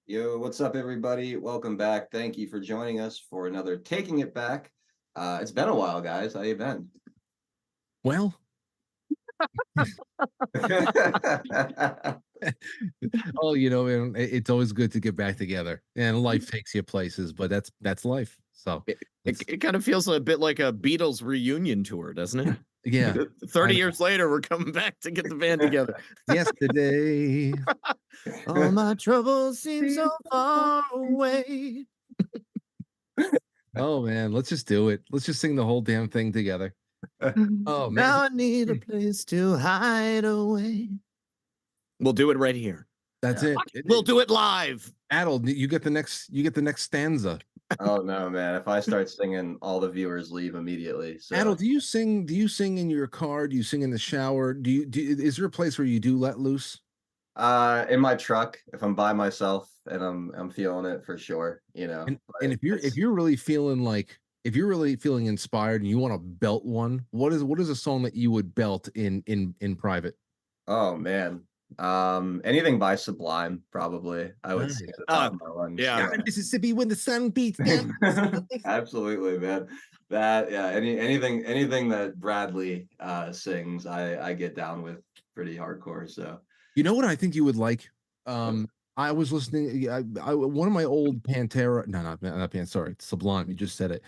Yo, what's up, everybody? Welcome back. Thank you for joining us for another Taking It Back. It's been a while, guys. How you been? Well, oh, man, it's always good to get back together, and life takes you places, but that's life. So It, it, it's it kind of feels a bit like a Beatles reunion tour, doesn't yeah, it? I 30 know. years later, we're coming back to get the band together. Yesterday. All my troubles seem so far away. Oh man, let's just do it. Let's just sing the whole damn thing together. Oh man, Now I need a place to hide away. We'll do it right here. that's Yeah. it. We'll do it live. Adel, you get the next stanza. Oh no, man. If I start singing, all the viewers leave immediately. Adel, So, do you sing in your car? Do you sing in the shower? Is there a place where you do let loose? in my truck, if I'm by myself and I'm feeling it for sure, And But if you're if it's you're really feeling like if you're really feeling inspired and you want to belt one, what is a song that you would belt in private? oh man. Anything by Sublime, probably. I would sing Nice. at the top Uh, of my lungs. yeah. Down in Mississippi when the sun beats down. Absolutely, man. Anything that Bradley sings, I get down with pretty hardcore. So You know what I think you would like? I was listening. One of my old Pantera. No, not Pan. Sorry, it's Sublime. You just said it.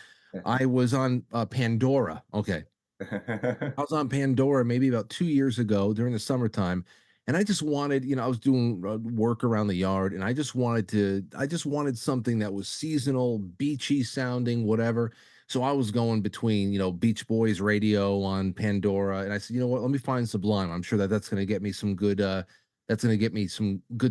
I was on Pandora. Okay, I was on Pandora maybe about 2 years ago during the summertime, and I just wanted, I was doing work around the yard, and I just wanted something that was seasonal, beachy sounding, whatever. So I was going between, Beach Boys radio on Pandora, and I said, you know what, let me find Sublime. I'm sure that that's going to get me some good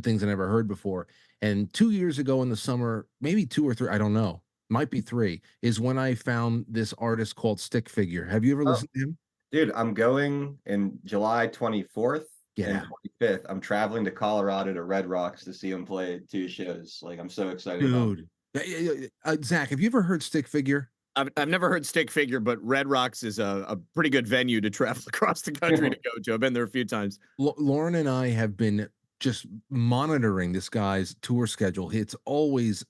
things I never heard before. And 2 years ago in the summer, maybe two or three, I don't know, might be three, is when I found this artist called Stick Figure. Have you ever oh, listened to him? dude, I'm going in July 24th Get and out. 25th. I'm traveling to Colorado to Red Rocks to see him play two shows. Like I'm so excited about it. Dude. Zach, have you ever heard Stick Figure? I've never heard Stick Figure, but Red Rocks is a pretty good venue to travel across the country to go to. I've been there a few times. Lauren and I have been just monitoring this guy's tour schedule. It's always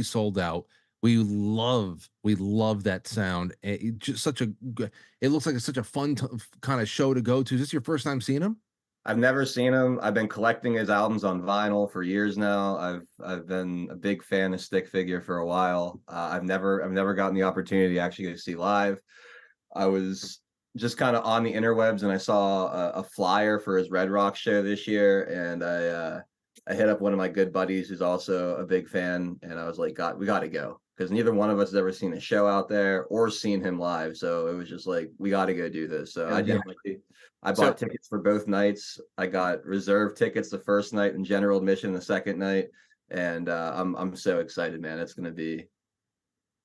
sold out. We love that sound. Just it looks like it's such a fun kind of show to go to. Is this your first time seeing him? I've never seen him. I've been collecting his albums on vinyl for years now. I've been a big fan of Stick Figure for a while. I've never gotten the opportunity to actually go see live. I was just kind of on the interwebs and I saw a flyer for his Red Rock show this year, and I hit up one of my good buddies who's also a big fan, and I was like, God, we got to go because neither one of us has ever seen a show out there or seen him live. So it was just like we got to go do this. So I Yeah. definitely I So, bought tickets for both nights. I got reserve tickets the first night and general admission the second night, and I'm so excited, man. It's gonna be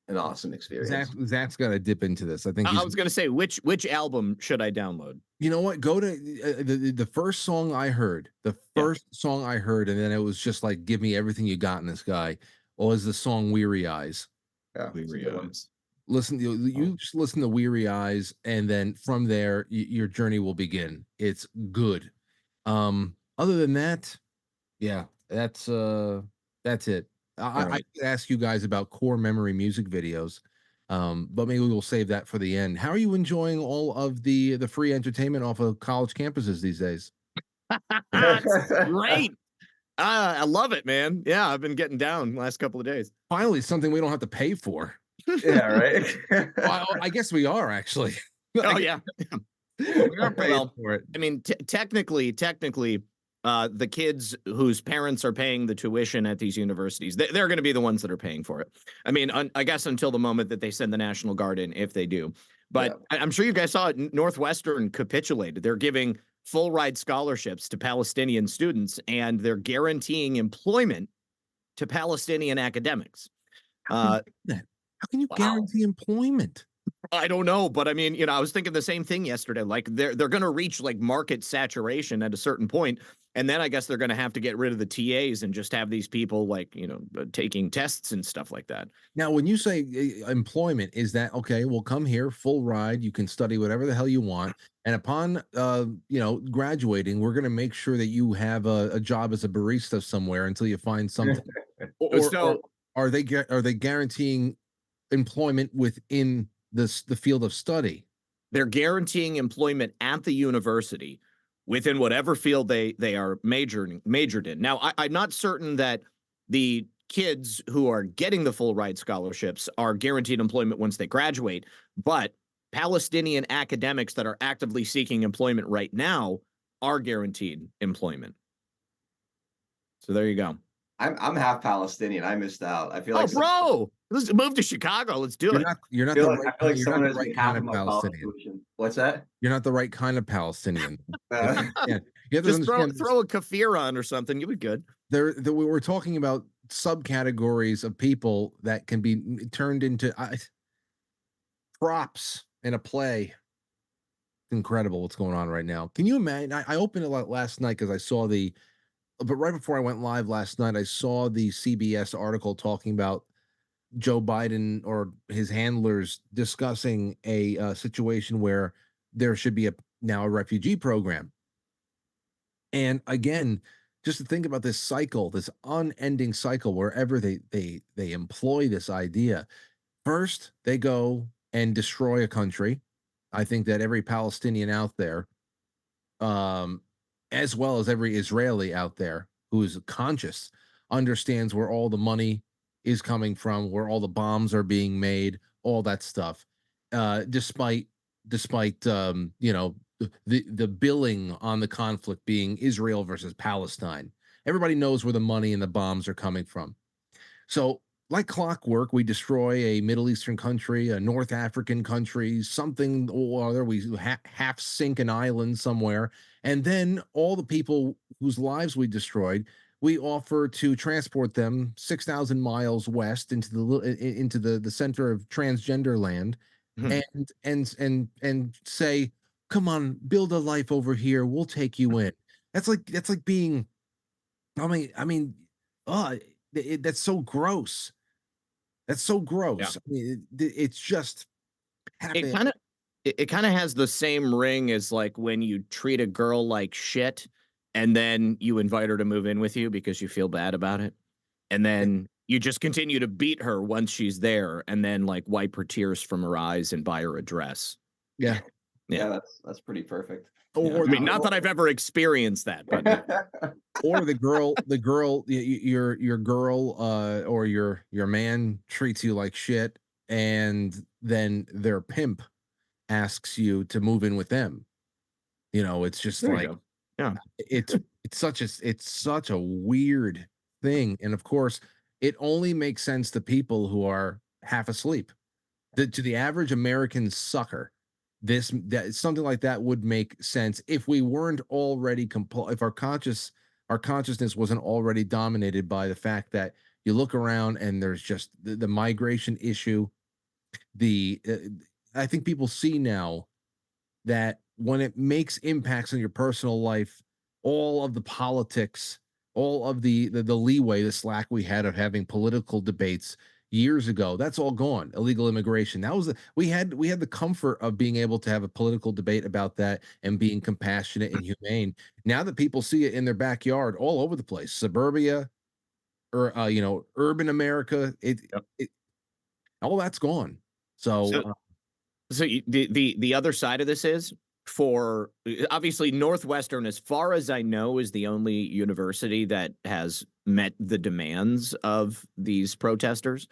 an awesome experience. Zach's got to dip into this. I think I he's. was going to say, which album should I download? You know what? Go to the first song I heard. The Yeah. first song I heard, and then it was just like, "Give me everything you got in this guy." Was the song "Weary Eyes"? Yeah, it's a good one. Listen, you just listen to "Weary Eyes," and then from there, your journey will begin. It's good. Other than that, yeah, that's it. All I right. could ask you guys about core memory music videos, but maybe we'll save that for the end. How are you enjoying all of the free entertainment off of college campuses these days? It's great. I love it, man. Yeah, I've been getting down the last couple of days. Finally, something we don't have to pay for. Yeah, right. I guess we are actually. Oh yeah. We are paying Well, for it. I mean, technically, the kids whose parents are paying the tuition at these universities, they're going to be the ones that are paying for it. I mean, I guess until the moment that they send the National Guard in, if they do. But Yeah. I'm sure you guys saw it. Northwestern capitulated. They're giving full ride scholarships to Palestinian students, and they're guaranteeing employment to Palestinian academics. How can you do that? How can you Wow. guarantee employment? I don't know, but I mean, I was thinking the same thing yesterday. Like they're going to reach like market saturation at a certain point, And then I guess they're going to have to get rid of the TAs and just have these people like, taking tests and stuff like that. Now, when you say employment, is that okay? Well, come here, full ride. You can study whatever the hell you want, and upon graduating, we're going to make sure that you have a job as a barista somewhere until you find something. Or are they guaranteeing employment within the field of study? They're guaranteeing employment at the university within whatever field they are majored in. Now, I'm not certain that the kids who are getting the full ride scholarships are guaranteed employment once they graduate, but Palestinian academics that are actively seeking employment right now are guaranteed employment. So there you go. I'm half Palestinian. I missed out. I feel like bro, let's move to Chicago. Let's do it. You're not the right kind of Palestinian. What's that? You're not the right kind of Palestinian. Yeah, you have to throw a kafir on or something. You'll be good. We were talking about subcategories of people that can be turned into props in a play. Incredible what's going on right now. Can you imagine? I opened it last night because I saw but right before I went live last night, I saw the CBS article talking about Joe Biden or his handlers discussing a situation where there should be now a refugee program. And again, just to think about this cycle, this unending cycle, wherever they employ this idea. First, they go and destroy a country. I think that every Palestinian out there, as well as every Israeli out there who is conscious, understands where all the money is coming from, where all the bombs are being made, all that stuff. Despite the billing on the conflict being Israel versus Palestine, everybody knows where the money and the bombs are coming from. So, like clockwork, we destroy a Middle Eastern country, a North African country, something or other. We half sink an island somewhere, and then all the people whose lives we destroyed, we offer to transport them 6,000 miles west into the center of transgender land, and say, "Come on, build a life over here. We'll take you in." That's like being, that's so gross. That's so gross. Yeah. I mean, it's just happening. It kind of has the same ring as like when you treat a girl like shit and then you invite her to move in with you because you feel bad about it. And then you just continue to beat her once she's there and then like wipe her tears from her eyes and buy her a dress. Yeah. Yeah, that's pretty perfect. Or, I mean, not that I've ever experienced that, but or your girl, or your man treats you like shit, and then their pimp asks you to move in with them. It's just there like, yeah, it's such a weird thing, and of course, it only makes sense to people who are half asleep. To the average American sucker, something like that would make sense if we weren't already if our consciousness wasn't already dominated by the fact that you look around and there's just the migration issue. I think people see now that when it makes impacts on your personal life, all of the politics, all of the leeway, the slack we had of having political debates years ago, that's all gone. Illegal immigration. That was we had the comfort of being able to have a political debate about that and being compassionate and humane. Now that people see it in their backyard all over the place, suburbia or urban America, all that's gone. So the other side of this is, for obviously Northwestern, as far as I know, is the only university that has met the demands of these protesters.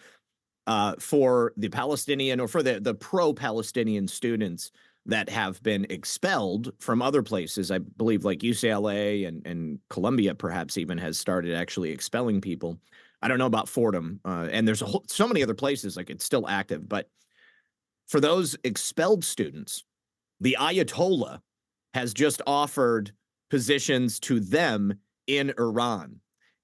For the Palestinian or for the pro-Palestinian students that have been expelled from other places, I believe like UCLA and Columbia perhaps even has started actually expelling people. I don't know about Fordham, and there's so many other places, like it's still active. But for those expelled students, the Ayatollah has just offered positions to them in Iran.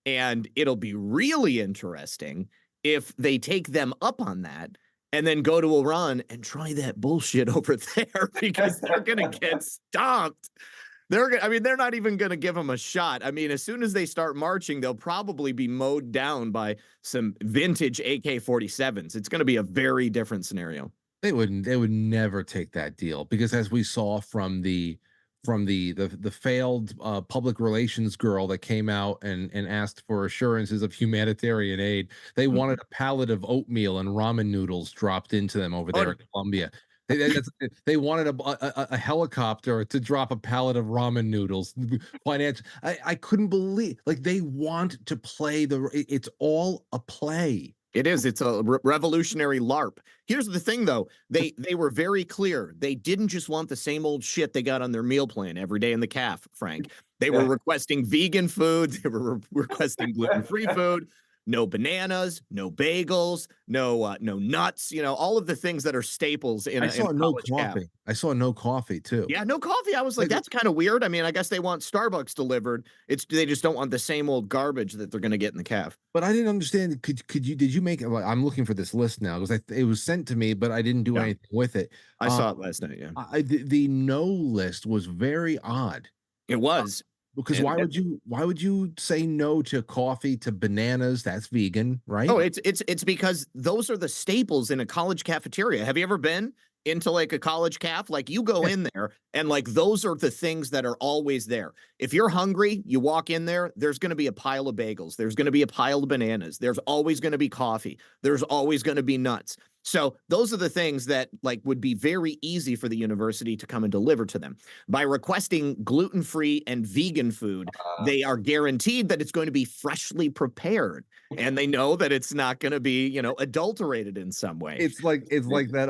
And it'll be really interesting if they take them up on that and then go to Iran and try that bullshit over there, because they're going to get stomped. I mean, they're not even going to give them a shot. I mean, as soon as they start marching, they'll probably be mowed down by some vintage AK-47s. It's going to be a very different scenario. They would never take that deal because as we saw from the failed public relations girl that came out and asked for assurances of humanitarian aid, they wanted a pallet of oatmeal and ramen noodles dropped into them over there in Colombia. They wanted a helicopter to drop a pallet of ramen noodles. Financial, I couldn't believe, like, they want to play it's all a play. It is. It's a revolutionary LARP. Here's the thing, though. They were very clear. They didn't just want the same old shit they got on their meal plan every day in the calf, Frank. They were requesting vegan food. They were requesting gluten-free food. No bananas, no bagels, no nuts. You know, all of the things that are staples in I a saw no college coffee. calf. I saw no coffee too. Yeah, no coffee. I was like, that's kind of weird. I mean, I guess they want Starbucks delivered. They just don't want the same old garbage that they're going to get in the calf. But I didn't understand. Did you make it? Like, I'm looking for this list now because it was sent to me, but I didn't do anything with it. I saw it last night. Yeah, the no list was very odd. it was. Because why would you say no to coffee, to bananas? That's vegan, right? Oh, it's because those are the staples in a college cafeteria. Have you ever been into like a college caf? Like you go in there and like those are the things that are always there. If you're hungry, you walk in there, there's going to be a pile of bagels. There's going to be a pile of bananas. There's always going to be coffee. There's always going to be nuts. So those are the things that like would be very easy for the university to come and deliver to them. By requesting gluten-free and vegan food, they are guaranteed that it's going to be freshly prepared. And they know that it's not going to be, you know, adulterated in some way. It's like that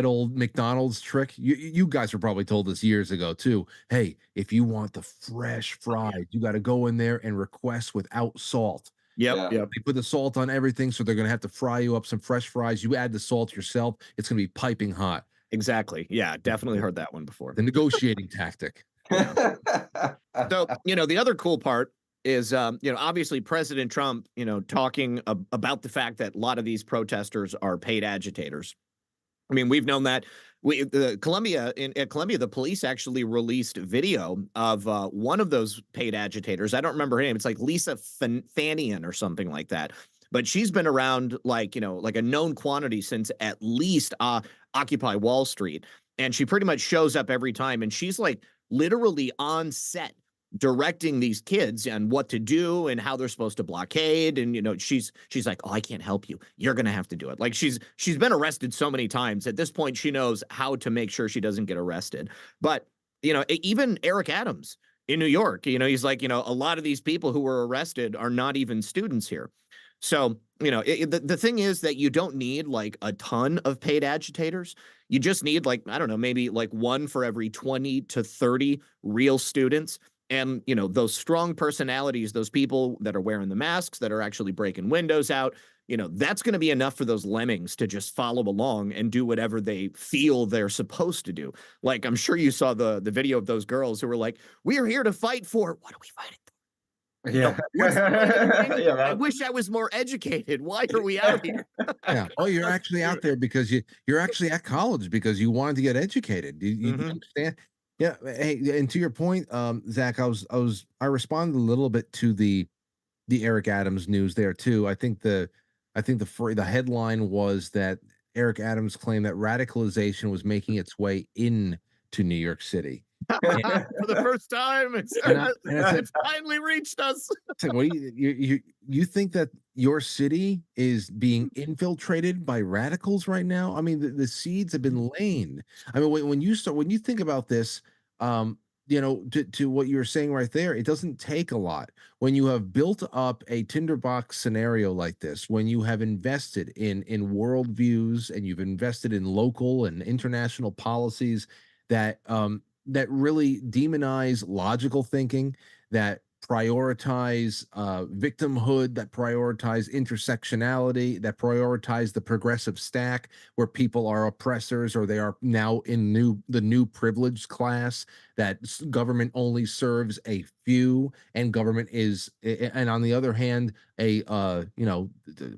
old McDonald's trick. You guys were probably told this years ago too. Hey, if you want the fresh fries, you got to go in there and request without salt. Yep. They put the salt on everything, so they're gonna have to fry you up some fresh fries. You add the salt yourself, it's gonna be piping hot. Exactly. Yeah, definitely heard that one before. The negotiating tactic. So, you know, the other cool part is, you know, obviously President Trump, you know, talking about the fact that a lot of these protesters are paid agitators. I mean, we've known that. At Columbia, the police actually released video of one of those paid agitators. I don't remember her name. It's like Lisa Fanian or something like that. But she's been around like, you know, like a known quantity since at least Occupy Wall Street. And she pretty much shows up every time. And she's like literally on set directing these kids on what to do and how they're supposed to blockade. And, you know, she's like, oh, I can't help you. You're going to have to do it. Like she's been arrested so many times. At this point, she knows how to make sure she doesn't get arrested. But, you know, even Eric Adams in New York, you know, he's like, you know, a lot of these people who were arrested are not even students here. So, you know, the thing is that you don't need like a ton of paid agitators. You just need like, I don't know, maybe like one for every 20 to 30 real students. And, you know, those strong personalities, those people that are wearing the masks, that are actually breaking windows out, you know, that's going to be enough for those lemmings to just follow along and do whatever they feel they're supposed to do. Like, I'm sure you saw the video of those girls who were like, we are here to fight for, what are we fighting for? Yeah. I wish I was more educated. Why are we out here? Yeah. Oh, you're actually out there because you're actually at college because you wanted to get educated. You understand? Yeah. Hey, and to your point, Zach, I responded a little bit to the Eric Adams news there too. I think the headline was that Eric Adams claimed that radicalization was making its way into New York City. For the first time, it's finally reached us. What do you think that your city is being infiltrated by radicals right now? I mean, the seeds have been laid. I mean, when you think about this, you know, to what you're saying right there, it doesn't take a lot. When you have built up a tinderbox scenario like this, when you have invested in worldviews and you've invested in local and international policies that that really demonize logical thinking, that prioritize victimhood, that prioritize intersectionality, that prioritize the progressive stack, where people are oppressors or they are now in the new privileged class, that government only serves a few, and government is, and on the other hand, you know,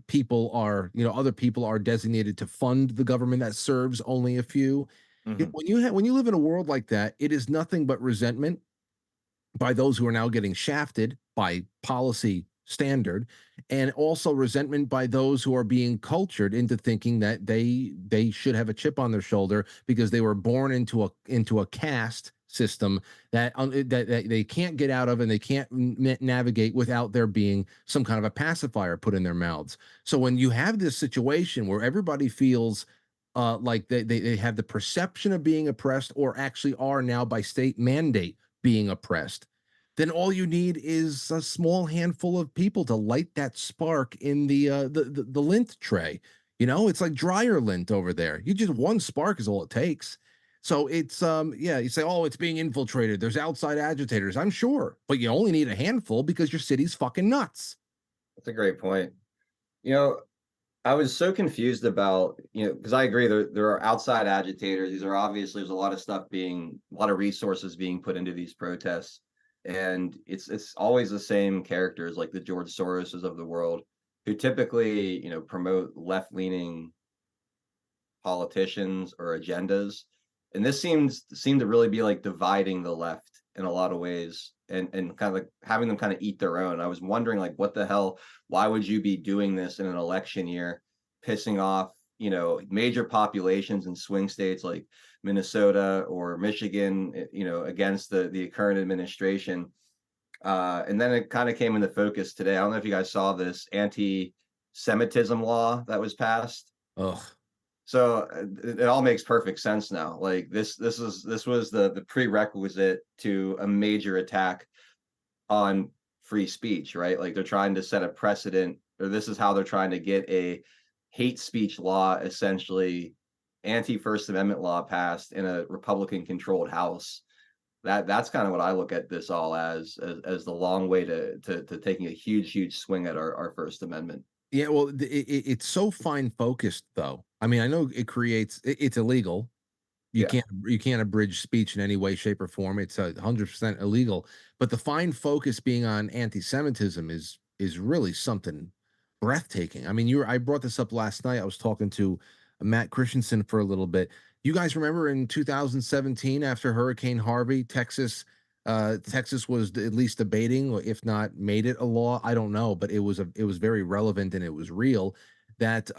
people are, you know, other people are designated to fund the government that serves only a few. Mhm. When you live in a world like that, it is nothing but resentment by those who are now getting shafted by policy standard, and also resentment by those who are being cultured into thinking that they should have a chip on their shoulder because they were born into a caste system that they can't get out of, and they can't navigate without there being some kind of a pacifier put in their mouths. So when you have this situation where everybody feels like they have the perception of being oppressed, or actually are now by state mandate being oppressed, then all you need is a small handful of people to light that spark in the lint tray. You know, it's like dryer lint over there. You just one spark is all it takes. So it's yeah, you say, oh, it's being infiltrated. There's outside agitators. I'm sure, but you only need a handful because your city's fucking nuts. That's a great point. You know, I was so confused about, because I agree there are outside agitators. These are obviously there's a lot of resources being put into these protests, and it's always the same characters like the George Soroses of the world, who typically promote left-leaning politicians or agendas. And this seemed to really be like dividing the left in a lot of ways, and kind of like having them kind of eat their own. I was wondering, like, what the hell, why would you be doing this in an election year, pissing off, major populations in swing states like Minnesota or Michigan, against the current administration. And then it kind of came into focus today. I don't know if you guys saw this anti-Semitism law that was passed. Ugh. So it all makes perfect sense now. Like this was the prerequisite to a major attack on free speech, right? Like they're trying to set a precedent, or this is how they're trying to get a hate speech law, essentially anti-First Amendment law, passed in a Republican controlled House. That's kind of what I look at this all as the long way to taking a huge swing at our First Amendment. Yeah, well, it's so fine focused, though. I mean, I know it's illegal. Yeah. You can't abridge speech in any way, shape, or form. It's 100% illegal. But the fine focus being on anti-Semitism is really something breathtaking. I mean, I brought this up last night. I was talking to Matt Christensen for a little bit. You guys remember in 2017, after Hurricane Harvey, Texas was at least debating, or if not made it a law. I don't know, but it was very relevant and it was real that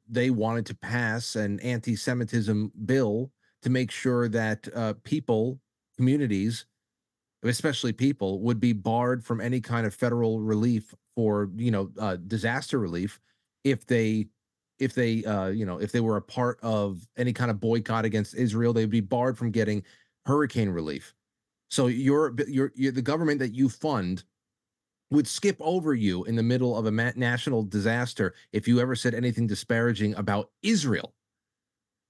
they wanted to pass an anti-Semitism bill to make sure that communities, especially people, would be barred from any kind of federal relief for disaster relief if if they were a part of any kind of boycott against Israel. They'd be barred from getting hurricane relief. So you're the government that you fund would skip over you in the middle of a national disaster if you ever said anything disparaging about Israel.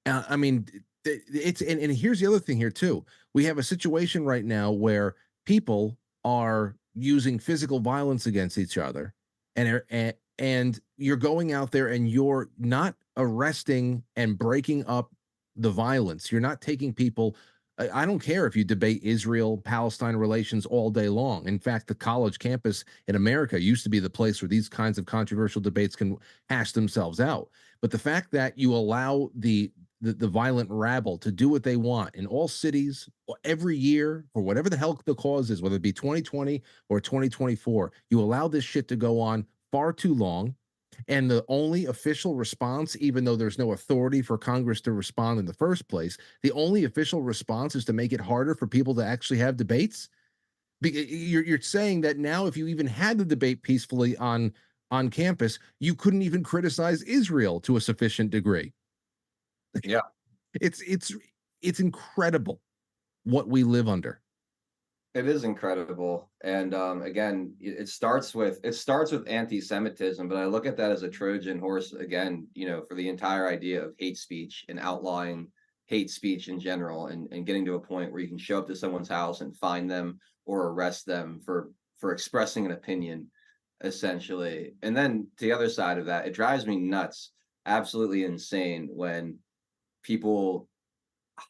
I mean, it's and here's the other thing here too. We have a situation right now where people are using physical violence against each other, and you're going out there and you're not arresting and breaking up the violence. You're not taking people. I don't care if you debate Israel-Palestine relations all day long. In fact, the college campus in America used to be the place where these kinds of controversial debates can hash themselves out. But the fact that you allow the violent rabble to do what they want in all cities every year for whatever the hell the cause is, whether it be 2020 or 2024, you allow this shit to go on far too long. And the only official response, even though there's no authority for Congress to respond in the first place, the only official response is to make it harder for people to actually have debates. You're saying that now, if you even had the debate peacefully on campus, you couldn't even criticize Israel to a sufficient degree. Yeah. It's incredible what we live under. It is incredible, and again, it starts with anti-Semitism, but I look at that as a Trojan horse again, for the entire idea of hate speech and outlawing hate speech in general, and getting to a point where you can show up to someone's house and find them or arrest them for expressing an opinion, essentially. And then to the other side of that, it drives me nuts, absolutely insane, when people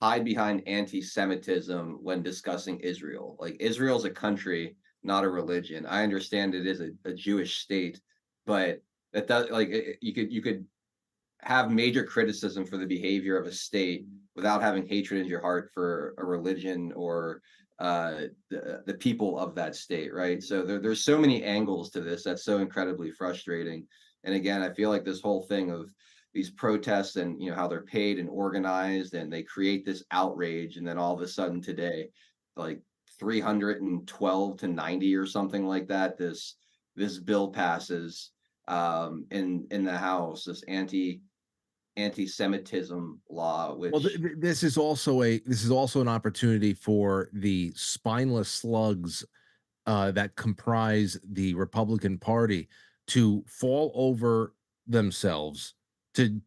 hide behind anti-Semitism when discussing Israel. Like Israel's a country, not a religion. I understand it is a Jewish state, but that does, like, you could have major criticism for the behavior of a state without having hatred in your heart for a religion or the people of that state, right? So there's so many angles to this that's so incredibly frustrating. And again, I feel like this whole thing of these protests and how they're paid and organized and they create this outrage, and then all of a sudden today, like 312 to 90 or something like that, this bill passes in the House, this anti-Semitism law, Well, which this is also an opportunity for the spineless slugs that comprise the Republican Party to fall over themselves to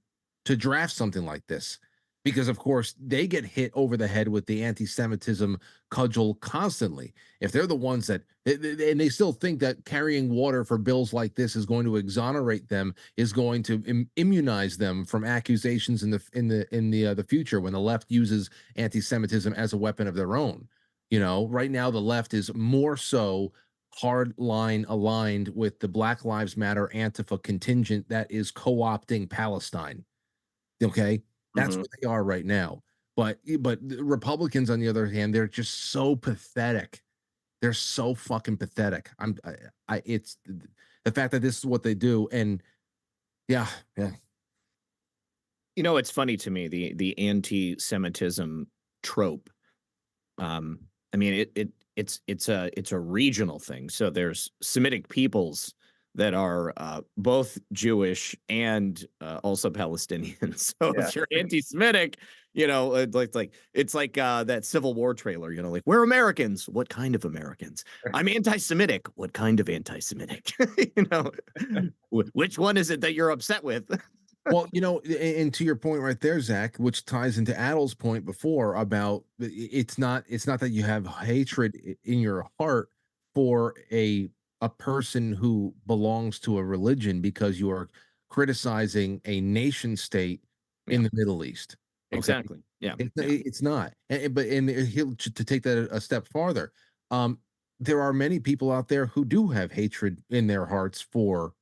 draft something like this, because of course they get hit over the head with the anti-Semitism cudgel constantly. If they're the ones that and they still think that carrying water for bills like this is going to exonerate them, is going to immunize them from accusations in the future when the left uses anti-Semitism as a weapon of their own. Right now the left is more so hard line aligned with the Black Lives Matter Antifa contingent that is co-opting Palestine. Okay, that's Mhm. what they are right now. But the Republicans, on the other hand, they're just so pathetic. They're so fucking pathetic. It's the fact that this is what they do, and yeah, yeah. It's funny to me, the anti-Semitism trope. I mean, it's a regional thing. So there's Semitic peoples that are both Jewish and also Palestinian. So Yeah. if you're anti-Semitic, it's like that Civil War trailer. Like, we're Americans. What kind of Americans? I'm anti-Semitic. What kind of anti-Semitic? you know, which one is it that you're upset with? Well, and to your point right there, Zach, which ties into Adel's point before about it's not that you have hatred in your heart for a person who belongs to a religion because you are criticizing a nation state Yeah, in the Middle East. Okay, exactly. Yeah, yeah. it's not. But he'll to take that a step farther. Um, there are many people out there who do have hatred in their hearts for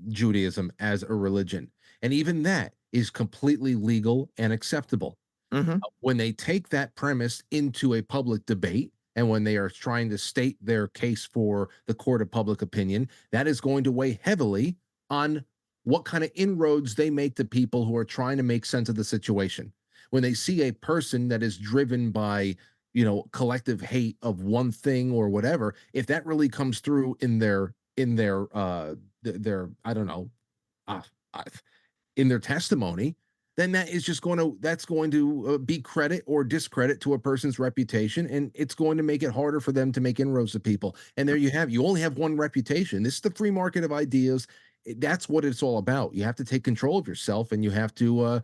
Judaism as a religion, and even that is completely legal and acceptable. Hmm. When they take that premise into a public debate and when they are trying to state their case for the court of public opinion, that is going to weigh heavily on what kind of inroads they make to people who are trying to make sense of the situation. When they see a person that is driven by, collective hate of one thing or whatever, if that really comes through in their I don't know, uh, uh, in their testimony, then that's going to be credit or discredit to a person's reputation, and it's going to make it harder for them to make inroads to people. And there you only have one reputation. This is the free market of ideas. That's what it's all about. You have to take control of yourself, and you have to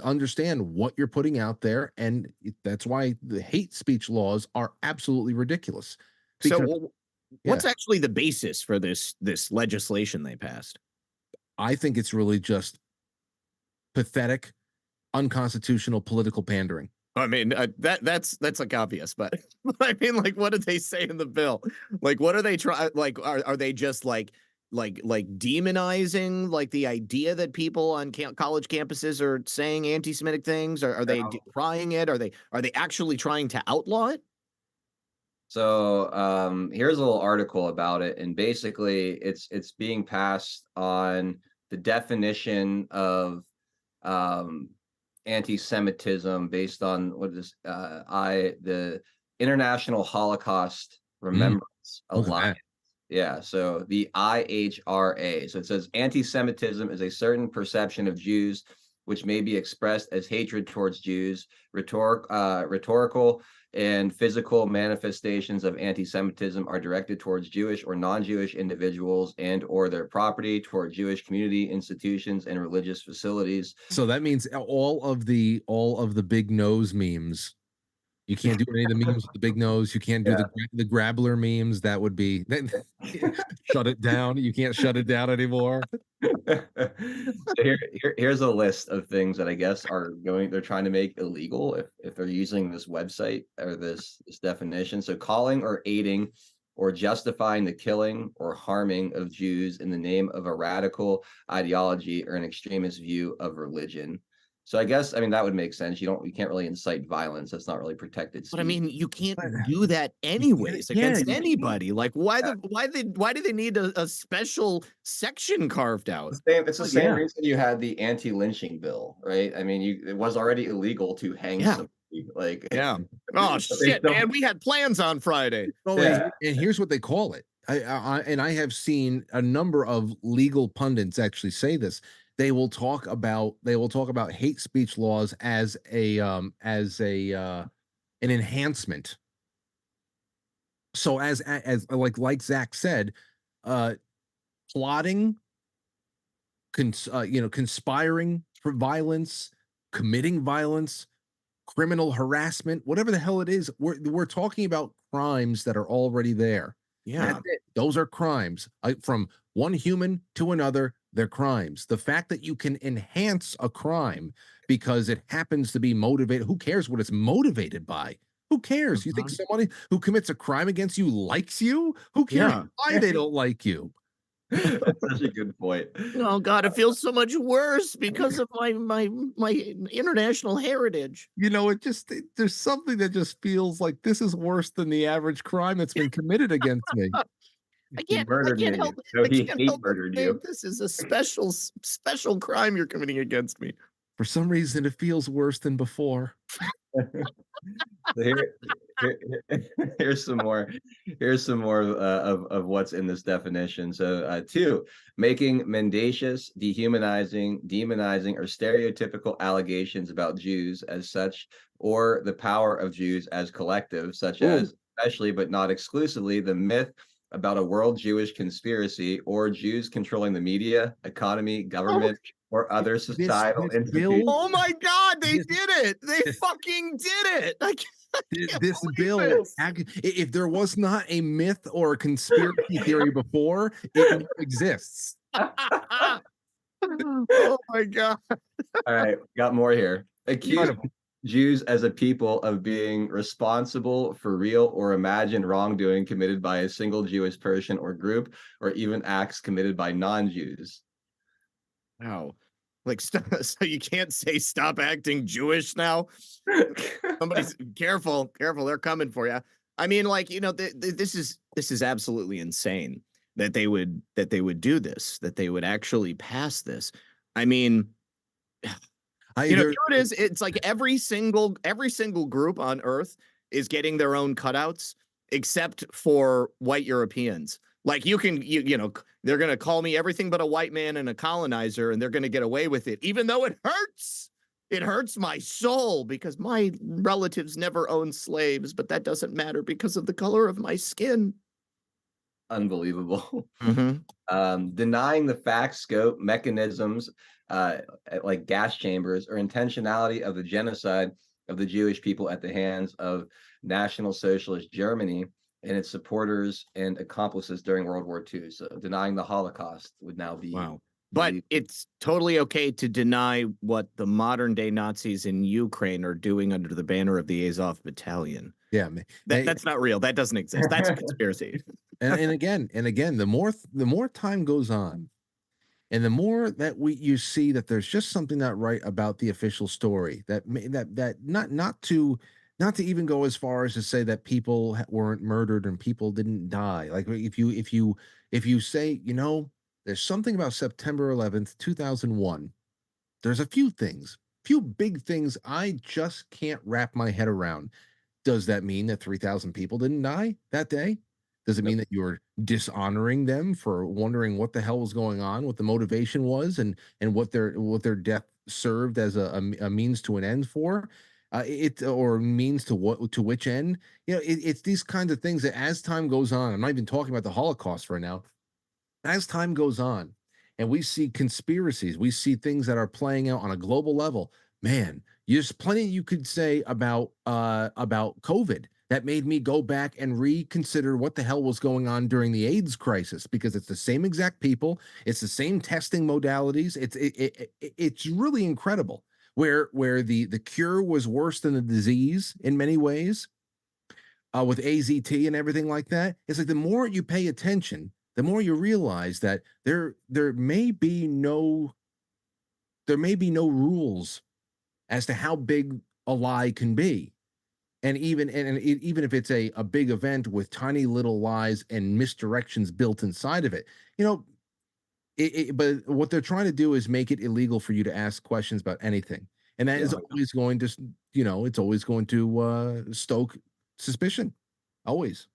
understand what you're putting out there, and that's why the hate speech laws are absolutely ridiculous. So, Because yeah, what's actually the basis for this legislation they passed? I think it's really just pathetic, unconstitutional political pandering. I mean, that's like obvious, but I mean, like, what did they say in the bill? Like, what are they trying? Like, are they just like demonizing like the idea that people on college campuses are saying anti-Semitic things? Are they decrying it? Are they actually trying to outlaw it? So here's a little article about it, and basically it's being passed on the definition of um, anti-Semitism based on what is the International Holocaust Mm, Remembrance look at Alliance. that. Yeah, so the IHRA. So it says anti-Semitism is a certain perception of Jews which may be expressed as hatred towards Jews, rhetorical and physical manifestations of anti-Semitism are directed towards Jewish or non-Jewish individuals and or their property, toward Jewish community, institutions, and religious facilities. So that means all of the big nose memes. You can't do any of the memes with the big nose. You can't do Yeah. the grabbler memes. That would be shut it down. You can't shut it down anymore. So here's a list of things that I guess they're trying to make illegal if they're using this website or this definition. So calling or aiding or justifying the killing or harming of Jews in the name of a radical ideology or an extremist view of religion. So I guess, I mean, that would make sense. You can't really incite violence. That's not really protected But I speech. mean, you can't But do that you can't- anyways yeah, against you can't. anybody. Like, why do they need a special section carved out? It's the same Yeah. reason you had the anti-lynching bill, right? I mean, it was already illegal to hang Yeah. somebody. Like, Yeah. Oh but they shit, still, man. We had plans on Friday. Oh, yeah. and here's what they call it. I have seen a number of legal pundits actually say this. They will talk about hate speech laws as an enhancement. So as like Zach said, uh, plotting, conspiring for violence, committing violence, criminal harassment, whatever the hell it is, we're talking about crimes that are already there. Yeah. That's it. Those are crimes. From one human to another, they're crimes. The fact that you can enhance a crime because it happens to be motivated, who cares what it's motivated by? Who cares? You think somebody who commits a crime against you likes you? Who cares Yeah. why they don't like you? That's such a good point. Oh God, it feels so much worse because of my international heritage. There's something that just feels like this is worse than the average crime that's been committed against me. He I murdered can't me. help So I he can't hate help but murdered think you. this is a special crime you're committing against me. For some reason, it feels worse than before. So here's some more. Here's some more of what's in this definition. So, two, making mendacious, dehumanizing, demonizing, or stereotypical allegations about Jews as such, or the power of Jews as collective, such as, especially but not exclusively, the myth about a world Jewish conspiracy or Jews controlling the media, economy, government, or other societal this institutions. bill, Oh my God, they This- did it! They this- fucking did it! I can't this believe bill, this. if there was not a myth or a conspiracy theory before, it now exists. Oh my God. All right, got more here. Accuse Incredible. Jews as a people of being responsible for real or imagined wrongdoing committed by a single Jewish person or group, or even acts committed by non-Jews. Wow. Like, so you can't say stop acting Jewish now? Somebody's careful, they're coming for you. I mean, like, this is absolutely insane that they would do this, that they would actually pass this. I mean, you know what it is? It's like every single group on Earth is getting their own cutouts, except for white Europeans. Like they're gonna call me everything but a white man and a colonizer, and they're gonna get away with it, even though it hurts. It hurts my soul because my relatives never owned slaves, but that doesn't matter because of the color of my skin. Unbelievable. Mm-hmm. Denying the fact, scope, mechanisms, like gas chambers, or intentionality of the genocide of the Jewish people at the hands of National Socialist Germany and its supporters and accomplices during World War II. So denying the Holocaust would now be Wow. But it's totally okay to deny what the modern day Nazis in Ukraine are doing under the banner of the Azov Battalion. Yeah, That's not real. That doesn't exist. That's a conspiracy. and again, the more time goes on, and the more that you see that there's just something not right about the official story, that not to even go as far as to say that people weren't murdered and people didn't die. Like if you say, there's something about September 11th, 2001. There's a few big things I just can't wrap my head around. Does that mean that 3,000 people didn't die that day? Does it mean that you're dishonoring them for wondering what the hell was going on, what the motivation was, and what their death served as a means to an end for? Or means to which end? It's these kinds of things that as time goes on, I'm not even talking about the Holocaust right now. As time goes on, and we see conspiracies, we see things that are playing out on a global level. Man, there's plenty you could say about COVID that made me go back and reconsider what the hell was going on during the AIDS crisis, because it's the same exact people, it's the same testing modalities. It's really incredible where the cure was worse than the disease in many ways. with AZT and everything like that. It's like the more you pay attention, the more you realize that there may be no rules as to how big a lie can be. And even if it's a big event with tiny little lies and misdirections built inside of it, you know, but what they're trying to do is make it illegal for you to ask questions about anything, and that is Yeah. always going to, it's always going to stoke suspicion, always.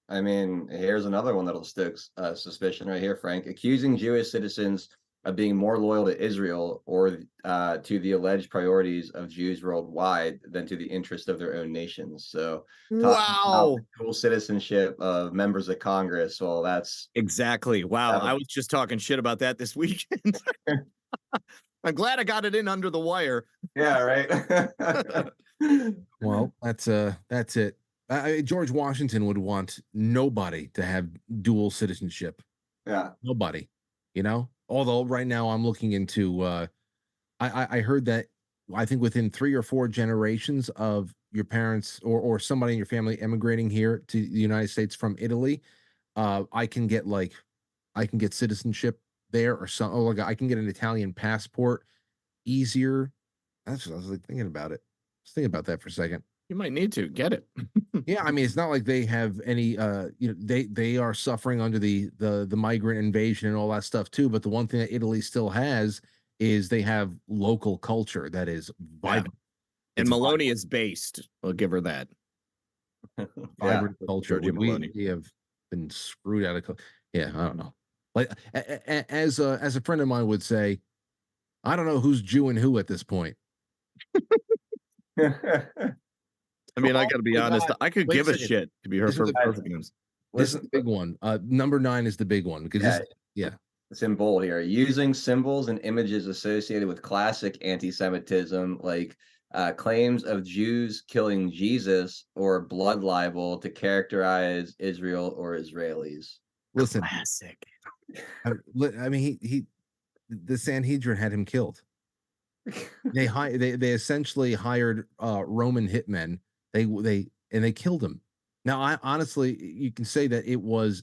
I mean, here's another one that'll stoke suspicion right here, Frank. Accusing Jewish citizens of being more loyal to Israel or to the alleged priorities of Jews worldwide than to the interest of their own nations. So, talking about Wow. the dual citizenship of members of Congress, well, that's Exactly. Wow. I was just talking shit about that this weekend. I'm glad I got it in under the wire. yeah, right. Well, that's it. George Washington would want nobody to have dual citizenship. yeah. Nobody, Although right now I'm looking into. I heard that I think within 3 or 4 generations of your parents or somebody in your family emigrating here to the United States from Italy, I can get citizenship there or something. Oh, like I can get an Italian passport easier. That's what I was like thinking about it. Let's think about that for a second. You might need to get it. Yeah, I mean, it's not like they have any they are suffering under the migrant invasion and all that stuff too, but the one thing that Italy still has is they have local culture that is vibrant. And It's Maloney is based. I'll give her that. vibrant culture. Georgie Maloney. We have been screwed out of yeah, I don't know. Like as a friend of mine would say, I don't know who's Jew and who at this point. I mean, I got to be honest. I could Wait a give a second. shit to be heard for perfect news. This is the big one. Number 9 is the big one because It's in bold here. Using symbols and images associated with classic anti-Semitism, like claims of Jews killing Jesus or blood libel to characterize Israel or Israelis. Listen, Classic. I mean, the Sanhedrin had him killed. They essentially hired Roman hitmen. They killed him. Now, I honestly, you can say that was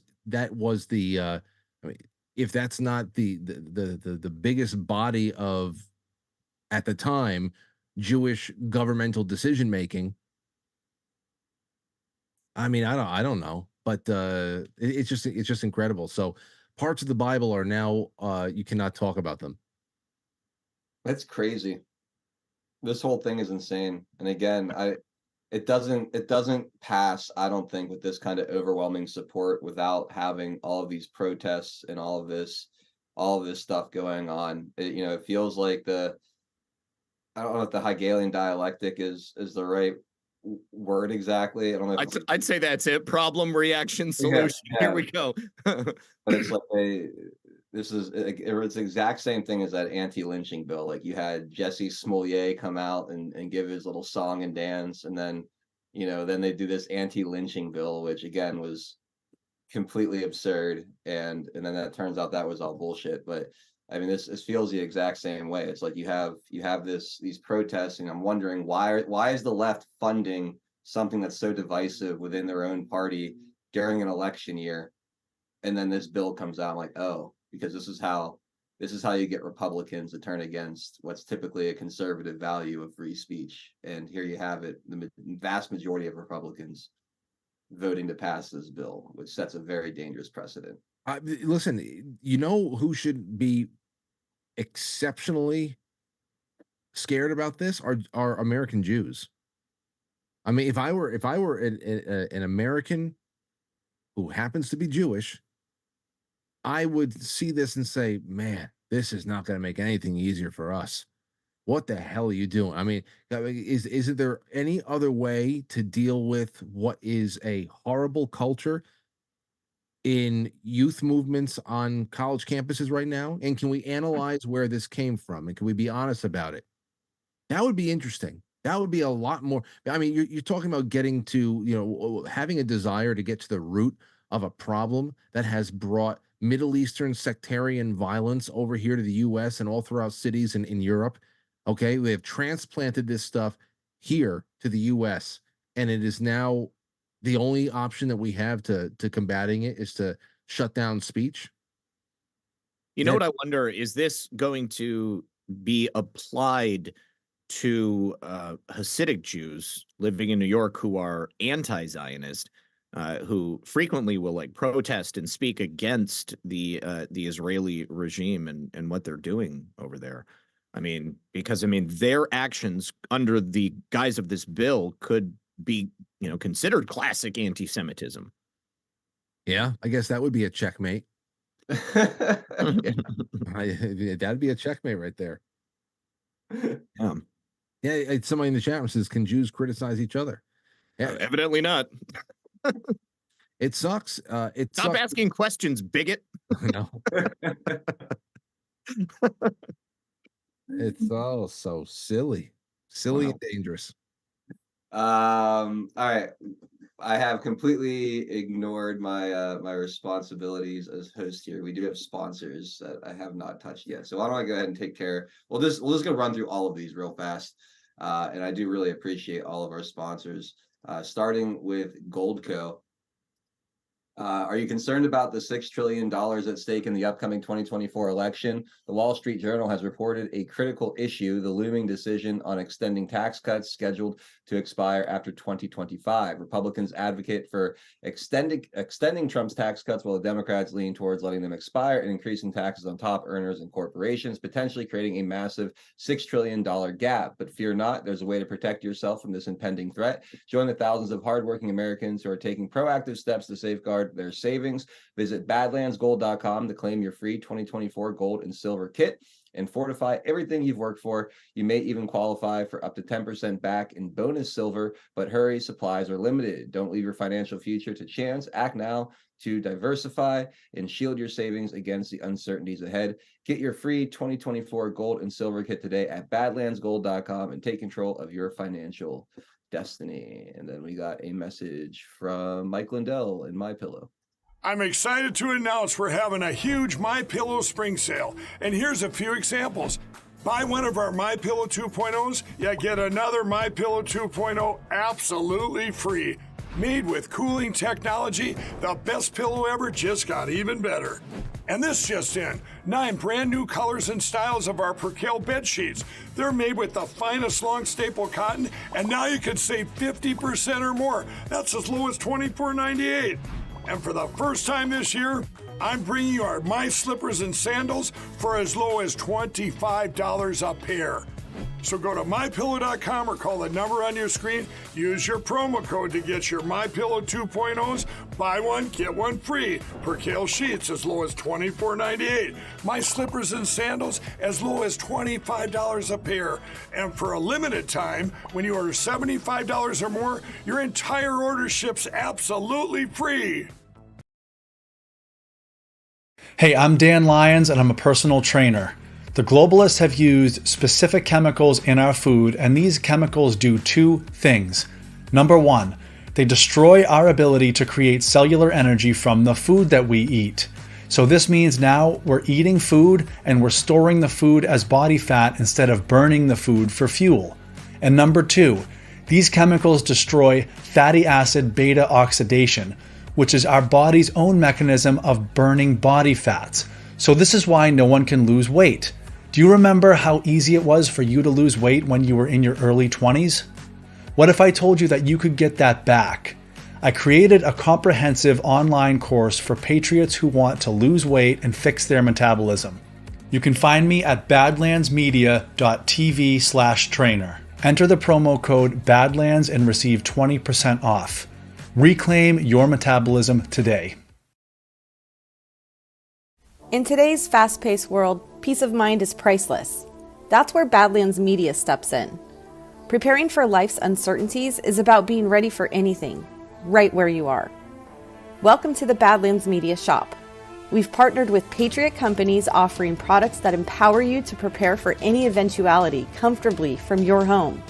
the. I mean, if that's not the biggest body of at the time Jewish governmental decision making. I mean, I don't know, but it's just incredible. So parts of the Bible are now you cannot talk about them. That's crazy. This whole thing is insane. And again, it doesn't pass, I don't think, with this kind of overwhelming support without having all of these protests and all of this stuff going on. It feels like I don't know if the Hegelian dialectic is the right word exactly. I don't know. I'd say that's it. Problem, reaction, solution. Yeah. Here we go. But it's like it's the exact same thing as that anti-lynching bill. Like you had Jesse Smollett come out and give his little song and dance, and then then they do this anti-lynching bill, which again was completely absurd, and then that turns out that was all bullshit. But I mean, this feels the exact same way. It's like you have these protests, and I'm wondering why is the left funding something that's so divisive within their own party during an election year, and then this bill comes out. I'm like, oh, because this is how you get Republicans to turn against what's typically a conservative value of free speech. And here you have it, the vast majority of Republicans voting to pass this bill, which sets a very dangerous precedent. Listen, who should be exceptionally scared about this are American Jews. I mean, if I were an American who happens to be Jewish, I would see this and say, man, this is not going to make anything easier for us. What the hell are you doing? I mean, isn't there any other way to deal with what is a horrible culture in youth movements on college campuses right now? And can we analyze where this came from? And can we be honest about it? That would be interesting. That would be a lot more. I mean, you're talking about getting to, having a desire to get to the root of a problem that has brought Middle Eastern sectarian violence over here to the US and all throughout cities in Europe. Okay. They have transplanted this stuff here to the US, and it is now the only option that we have to combating it is to shut down speech? You know what I wonder, is this going to be applied to Hasidic Jews living in New York who are anti-Zionist, who frequently will like protest and speak against the Israeli regime and what they're doing over there? I mean, because I mean, their actions under the guise of this bill could be, you know, considered classic anti-Semitism. Yeah, I guess that would be a checkmate. That'd be a checkmate right there. Yeah, somebody in the chat room says, "Can Jews criticize each other?" Yeah, evidently not. It sucks. Stop asking questions, bigot. No. It's all so silly, and dangerous. All right. I have completely ignored my my responsibilities as host here. We do have sponsors that I have not touched yet. So why don't I go ahead and take care? We'll just go run through all of these real fast. And I do really appreciate all of our sponsors, starting with Goldco. Are you concerned about the $6 trillion at stake in the upcoming 2024 election? The Wall Street Journal has reported a critical issue, the looming decision on extending tax cuts scheduled to expire after 2025. Republicans advocate for extending Trump's tax cuts, while the Democrats lean towards letting them expire and increasing taxes on top earners and corporations, potentially creating a massive $6 trillion gap. But fear not, there's a way to protect yourself from this impending threat. Join the thousands of hardworking Americans who are taking proactive steps to safeguard their savings. Visit badlandsgold.com to claim your free 2024 gold and silver kit and fortify everything you've worked for. You may even qualify for up to 10% back in bonus silver, but hurry, supplies are limited. Don't leave your financial future to chance. Act now to diversify and shield your savings against the uncertainties ahead. Get your free 2024 gold and silver kit today at badlandsgold.com and take control of your financial destiny. And then we got a message from Mike Lindell in MyPillow. I'm excited to announce we're having a huge MyPillow spring sale, and here's a few examples. Buy one of our MyPillow 2.0s, you get another MyPillow 2.0 absolutely free. Made with cooling technology, the best pillow ever just got even better. And this just in, 9 brand new colors and styles of our Percale bed sheets. They're made with the finest long staple cotton, and now you can save 50% or more. That's as low as $24.98. And for the first time this year, I'm bringing you our My Slippers and Sandals for as low as $25 a pair. So go to MyPillow.com or call the number on your screen. Use your promo code to get your MyPillow 2.0s. Buy one, get one free. Percale sheets as low as $24.98. My Slippers and Sandals as low as $25 a pair. And for a limited time, when you order $75 or more, your entire order ships absolutely free. Hey, I'm Dan Lyons, and I'm a personal trainer. The globalists have used specific chemicals in our food, and these chemicals do 2 things. Number 1, they destroy our ability to create cellular energy from the food that we eat. So this means now we're eating food and we're storing the food as body fat instead of burning the food for fuel. And number 2, these chemicals destroy fatty acid beta oxidation, which is our body's own mechanism of burning body fats. So this is why no one can lose weight. Do you remember how easy it was for you to lose weight when you were in your early 20s? What if I told you that you could get that back? I created a comprehensive online course for patriots who want to lose weight and fix their metabolism. You can find me at badlandsmedia.tv/trainer. Enter the promo code BADLANDS and receive 20% off. Reclaim your metabolism today. In today's fast-paced world, peace of mind is priceless. That's where Badlands Media steps in. Preparing for life's uncertainties is about being ready for anything, right where you are. Welcome to the Badlands Media Shop. We've partnered with Patriot companies offering products that empower you to prepare for any eventuality comfortably from your home.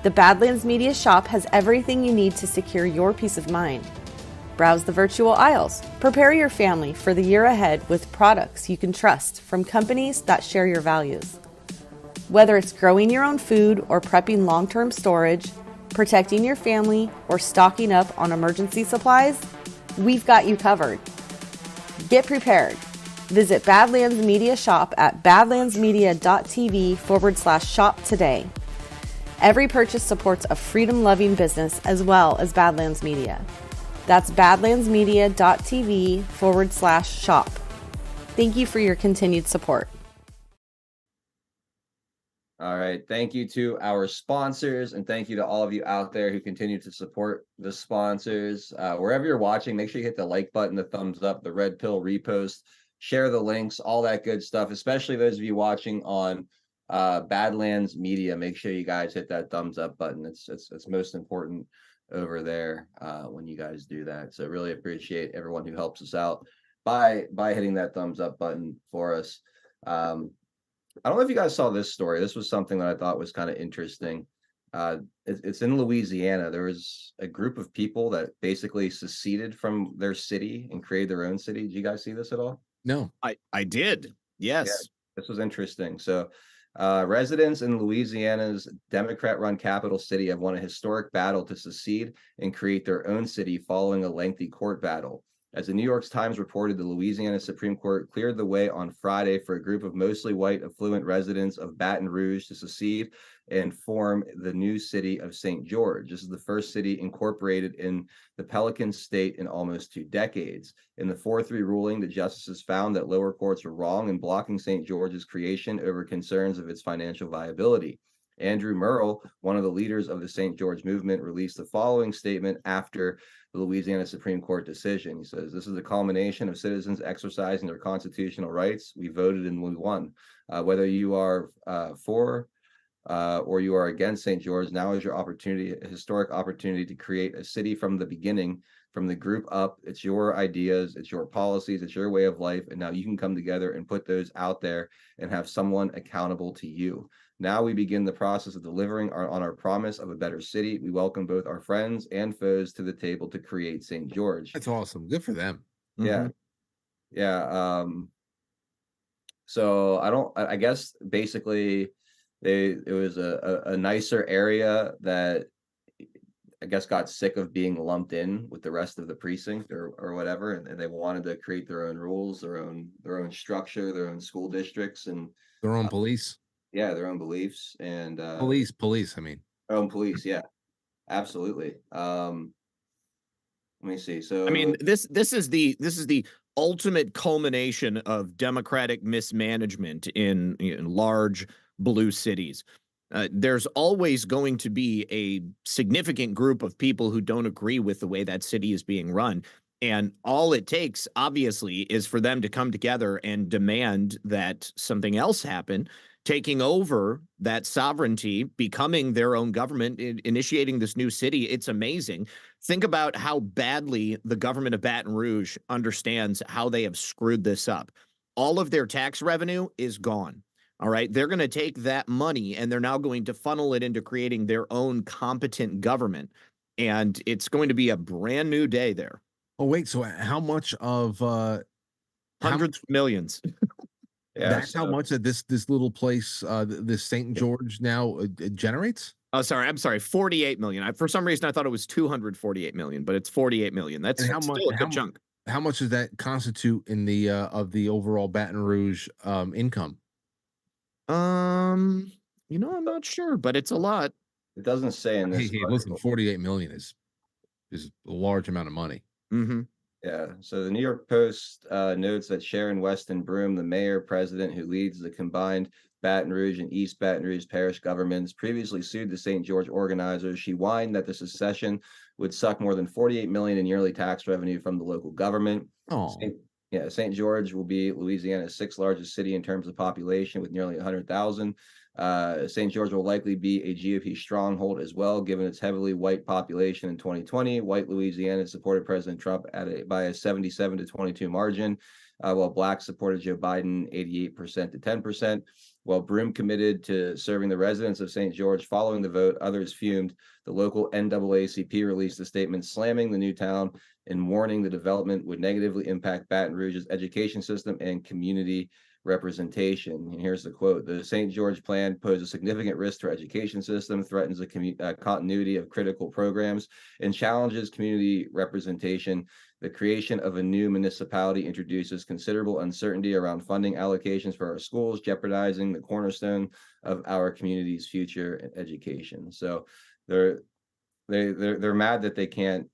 The Badlands Media Shop has everything you need to secure your peace of mind. Browse the virtual aisles. Prepare your family for the year ahead with products you can trust from companies that share your values. Whether it's growing your own food or prepping long-term storage, protecting your family, or stocking up on emergency supplies, we've got you covered. Get prepared. Visit Badlands Media Shop at badlandsmedia.tv/shop today. Every purchase supports a freedom-loving business as well as Badlands Media. That's badlandsmedia.tv/shop. Thank you for your continued support. All right. Thank you to our sponsors, and thank you to all of you out there who continue to support the sponsors. Wherever you're watching, make sure you hit the like button, the thumbs up, the red pill repost, share the links, all that good stuff, especially those of you watching on Badlands Media. Make sure you guys hit that thumbs up button. It's most important over there when you guys do that. So really appreciate everyone who helps us out by hitting that thumbs up button for us. I don't know if you guys saw this story. This was something that I thought was kind of interesting. It's in Louisiana. There was a group of people that basically seceded from their city and created their own city. Did you guys see this at all? No. I did. Yes. Yeah, this was interesting. So residents in Louisiana's Democrat-run capital city have won a historic battle to secede and create their own city following a lengthy court battle. As the New York Times reported, the Louisiana Supreme Court cleared the way on Friday for a group of mostly white affluent residents of Baton Rouge to secede and form the new city of St. George. This is the first city incorporated in the Pelican State in almost 2 decades. In the 4-3 ruling, the justices found that lower courts were wrong in blocking St. George's creation over concerns of its financial viability. Andrew Murrell, one of the leaders of the St. George movement, released the following statement after the Louisiana Supreme Court decision. He says, "This is a culmination of citizens exercising their constitutional rights. We voted and we won. Whether you are for or you are against St. George, now is your opportunity, a historic opportunity to create a city from the beginning, from the group up. It's your ideas, it's your policies, it's your way of life. And now you can come together and put those out there and have someone accountable to you. Now we begin the process of delivering on our promise of a better city. We welcome both our friends and foes to the table to create St. George." That's awesome. Good for them. Yeah. Yeah. So I guess basically it was a nicer area that I guess got sick of being lumped in with the rest of the precinct or whatever. And they wanted to create their own rules, their own structure, their own school districts, and Their own police. yeah, their own beliefs and Police. I mean, their own police. Yeah, absolutely. Let me see. So I mean, this is the ultimate culmination of democratic mismanagement in large blue cities. There's always going to be a significant group of people who don't agree with the way that city is being run. And all it takes, obviously, is for them to come together and demand that something else happen, taking over that sovereignty, becoming their own government, initiating this new city. It's amazing. Think about how badly the government of Baton Rouge understands how they have screwed this up. All of their tax revenue is gone. All right. They're going to take that money and they're now going to funnel it into creating their own competent government. And it's going to be a brand new day there. oh wait, so how much of Hundreds of millions. yeah, that's how so- much that this little place, this St. George now generates? Oh, sorry. I'm sorry. 48 million. For some reason, I thought it was 248 million, but it's 48 million. That's And how much- still a good chunk. How much does that constitute in the of the overall Baton Rouge income? I'm not sure, but it's a lot. It doesn't say in this. Hey, listen, 48 million is a large amount of money. Mm-hmm. Yeah. So the New York Post notes that Sharon Weston Broome, the mayor president who leads the combined Baton Rouge and East Baton Rouge parish governments, previously sued the St. George organizers. She whined that the secession would suck more than 48 million in yearly tax revenue from the local government. Oh, St. George will be Louisiana's 6th largest city in terms of population with nearly 100,000. St. George will likely be a GOP stronghold as well, given its heavily white population in 2020. White Louisiana supported President Trump by a 77-22 margin, while blacks supported Joe Biden 88% to 10%. While Broome committed to serving the residents of St. George following the vote, others fumed. The local NAACP released a statement slamming the new town and warning the development would negatively impact Baton Rouge's education system and community representation. And here's the quote: "The St. George Plan poses a significant risk to our education system, threatens the continuity of critical programs, and challenges community representation. The creation of a new municipality introduces considerable uncertainty around funding allocations for our schools, jeopardizing the cornerstone of our community's future and education." So they're mad that they can't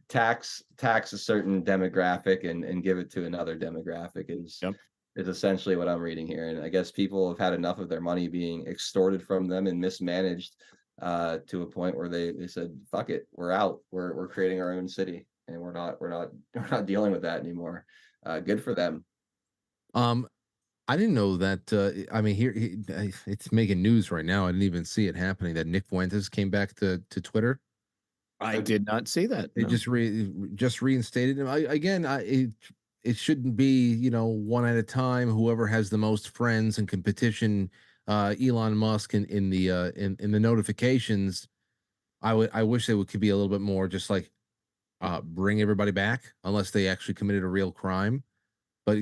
tax a certain demographic and give it to another demographic is essentially what I'm reading here. And I guess people have had enough of their money being extorted from them and mismanaged to a point where they said, fuck it, we're out. We're creating our own city, and we're not dealing with that anymore. Good for them. I didn't know that. I mean, it's making news right now. I didn't even see it happening. That Nick Fuentes came back to Twitter. I did not see that. They just reinstated him. It shouldn't be, one at a time. Whoever has the most friends and can petition Elon Musk in the notifications. I wish they could be a little bit more just like bring everybody back, unless they actually committed a real crime. But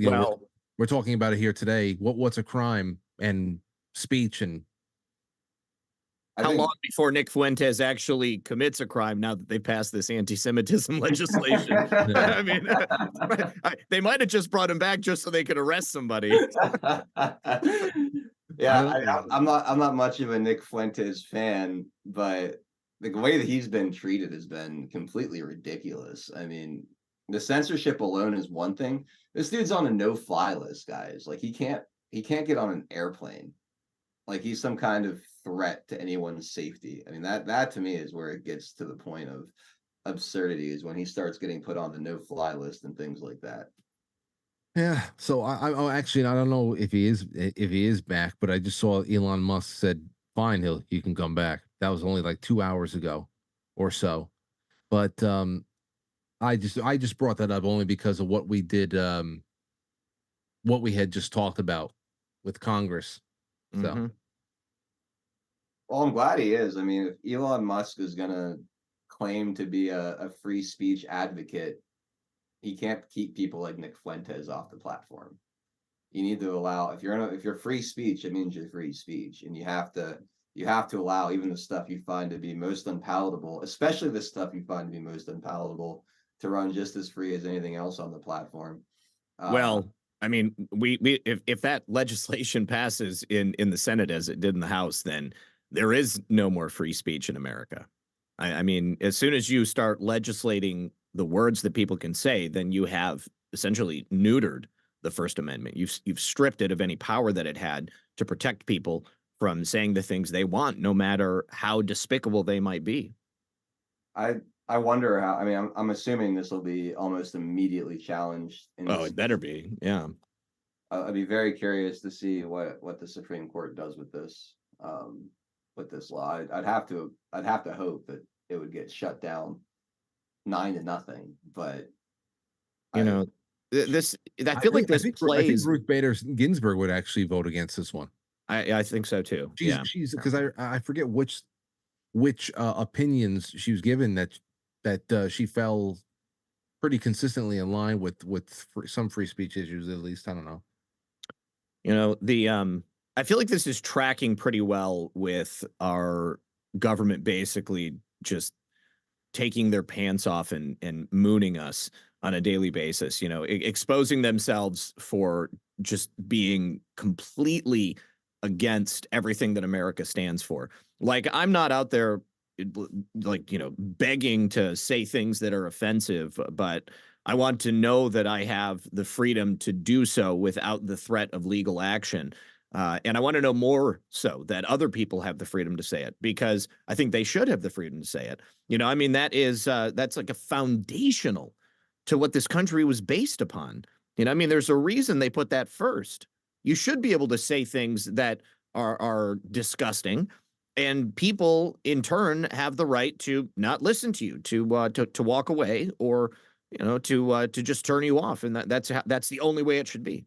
we're talking about it here today. What's a crime and speech, and how long before Nick Fuentes actually commits a crime now that they passed this anti-Semitism legislation? I mean, they might have just brought him back just so they could arrest somebody. Yeah, I'm not much of a Nick Fuentes fan, but the way that he's been treated has been completely ridiculous. I mean, the censorship alone is one thing. This dude's on a no-fly list, guys. Like he can't get on an airplane. Like he's some kind of threat to anyone's safety. I mean, that to me is where it gets to the point of absurdity, is when he starts getting put on the no-fly list and things like that. Yeah. So I actually, I don't know if he is back, but I just saw Elon Musk said, fine, you can come back. That was only like 2 hours ago or so. But I just brought that up only because of what we did, what we had just talked about with Congress. So, Mm-hmm. Well, I'm glad he is. I mean, if Elon Musk is gonna claim to be a free speech advocate, he can't keep people like Nick Fuentes off the platform. You need to allow, if you're free speech, it means you're free speech, and you have to allow even the stuff you find to be most unpalatable, especially the stuff you find to be most unpalatable, to run just as free as anything else on the platform. Well, I mean, if that legislation passes in the Senate as it did in the House, then there is no more free speech in America. I mean, as soon as you start legislating the words that people can say, then you have essentially neutered the First Amendment. You've stripped it of any power that it had to protect people from saying the things they want, no matter how despicable they might be. I wonder how. I mean, I'm assuming this will be almost immediately challenged. It better be. Yeah. I'd be very curious to see what the Supreme Court does with this law. I'd have to hope that it would get shut down 9-0. But I feel like this plays. I think Ruth Bader Ginsburg would actually vote against this one. I think so too. She's because I forget which opinions she was given that she fell pretty consistently in line with some free speech issues, at least. I don't know. I feel like this is tracking pretty well with our government basically just taking their pants off and mooning us on a daily basis, exposing themselves for just being completely against everything that America stands for. Like, I'm not out there begging to say things that are offensive, but I want to know that I have the freedom to do so without the threat of legal action. And I want to know more so that other people have the freedom to say it, because I think they should have the freedom to say it. I mean, that's like a foundational to what this country was based upon. I mean, there's a reason they put that first. You should be able to say things that are disgusting, and people in turn have the right to not listen to you, to walk away, or to just turn you off. And that's the only way it should be.